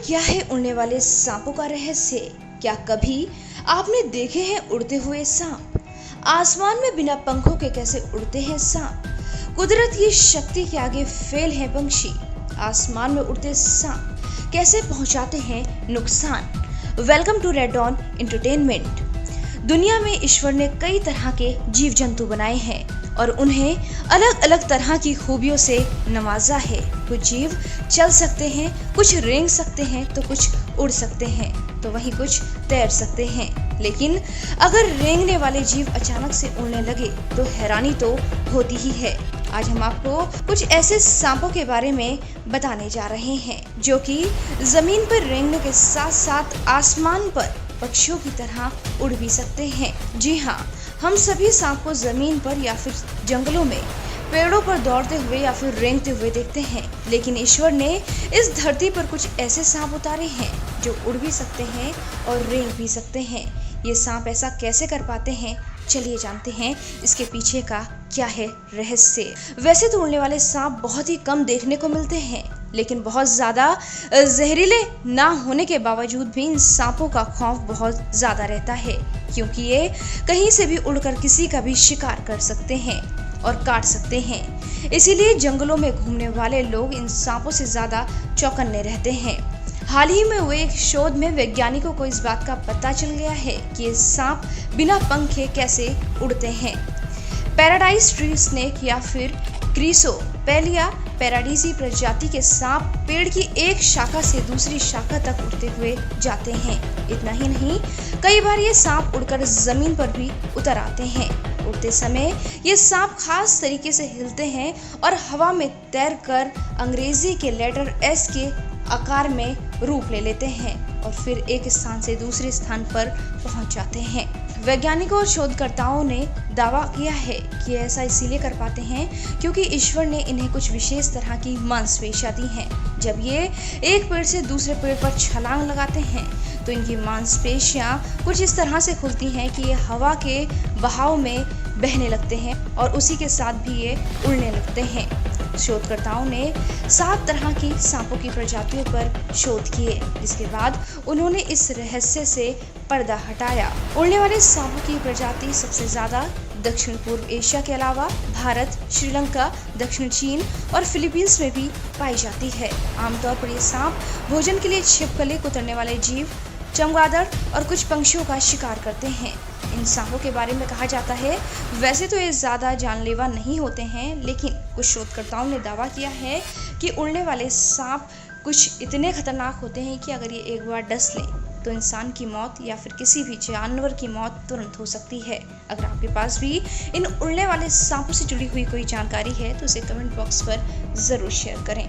क्या है उड़ने वाले सांपों का रहस्य? क्या कभी आपने देखे हैं उड़ते हुए सांप? आसमान में बिना पंखों के कैसे उड़ते हैं सांप? कुदरत की शक्ति के आगे फेल है पंछी। आसमान में उड़ते सांप कैसे पहुंचाते हैं नुकसान? Welcome to Red Dawn Entertainment. दुनिया में ईश्वर ने कई तरह के जीव जंतु बनाए हैं और उन्हें अलग अलग तरह की खूबियों से नवाजा है। कुछ जीव चल सकते हैं, कुछ रेंग सकते हैं, तो कुछ उड़ सकते हैं, तो वहीं कुछ तैर सकते हैं। लेकिन अगर रेंगने वाले जीव अचानक से उड़ने लगे तो हैरानी तो होती ही है। आज हम आपको कुछ ऐसे सांपों के बारे में बताने जा रहे हैं जो कि जमीन पर रेंगने के साथ साथ आसमान पर पक्षियों की तरह उड़ भी सकते हैं। जी हाँ, हम सभी सांप को जमीन पर या फिर जंगलों में पेड़ों पर दौड़ते हुए या फिर रेंगते हुए देखते हैं, लेकिन ईश्वर ने इस धरती पर कुछ ऐसे सांप उतारे हैं जो उड़ भी सकते हैं और रेंग भी सकते हैं। ये सांप ऐसा कैसे कर पाते हैं, चलिए जानते हैं इसके पीछे का क्या है रहस्य। वैसे तो उड़ने वाले सांप बहुत ही कम देखने को मिलते हैं, लेकिन बहुत ज्यादा जहरीले ना होने के बावजूद भी इन सांपों का खौफ बहुत ज्यादा रहता है, क्योंकि ये कहीं से भी उड़कर किसी का भी शिकार कर सकते हैं और काट सकते हैं। इसीलिए जंगलों में घूमने वाले लोग इन सांपों से ज्यादा चौकन्ने रहते हैं। हाल ही में हुए एक शोध में वैज्ञानिकों को इस बात का पता चल गया है कि ये सांप बिना पंखे कैसे उड़ते हैं। पैराडाइज ट्री स्नेक या फिर क्रिसोपेलिया पैराडीसी प्रजाति के सांप पेड़ की एक शाखा से दूसरी शाखा तक उड़ते हुए जाते हैं। इतना ही नहीं, कई बार ये सांप उड़कर जमीन पर भी उतर आते हैं। उड़ते समय ये सांप खास तरीके से हिलते हैं और हवा में तैरकर अंग्रेजी के लेटर एस के आकार में रूप ले लेते हैं और फिर एक स्थान से दूसरे स्थान पर पहुंच जाते हैं। वैज्ञानिकों और शोधकर्ताओं ने दावा किया है कि ऐसा इसीलिए कर पाते हैं क्योंकि ईश्वर ने इन्हें कुछ विशेष तरह की मांसपेशियां दी हैं। जब ये एक पेड़ से दूसरे पेड़ पर छलांग लगाते हैं तो इनकी मांसपेशियां कुछ इस तरह से खुलती हैं कि ये हवा के बहाव में बहने लगते हैं और उसी के साथ भी ये उड़ने लगते हैं। शोधकर्ताओं ने 7 तरह की सांपों की प्रजातियों पर शोध किए, जिसके बाद उन्होंने इस रहस्य से पर्दा हटाया। उड़ने वाले सांपों की प्रजाति सबसे ज्यादा दक्षिण पूर्व एशिया के अलावा भारत, श्रीलंका, दक्षिण चीन और फिलीपींस में भी पाई जाती है। आमतौर पर ये सांप भोजन के लिए छिपकली कुतरने वाले जीव, चमगादड़ और कुछ पंछियों का शिकार करते हैं। इन सांपों के बारे में कहा जाता है वैसे तो ये ज्यादा जानलेवा नहीं होते हैं, लेकिन कुछ शोधकर्ताओं ने दावा किया है कि उड़ने वाले सांप कुछ इतने खतरनाक होते हैं कि अगर ये एक बार डस लें तो इंसान की मौत या फिर किसी भी जानवर की मौत तुरंत हो सकती है। अगर आपके पास भी इन उड़ने वाले सांपों से जुड़ी हुई कोई जानकारी है तो उसे कमेंट बॉक्स पर जरूर शेयर करें।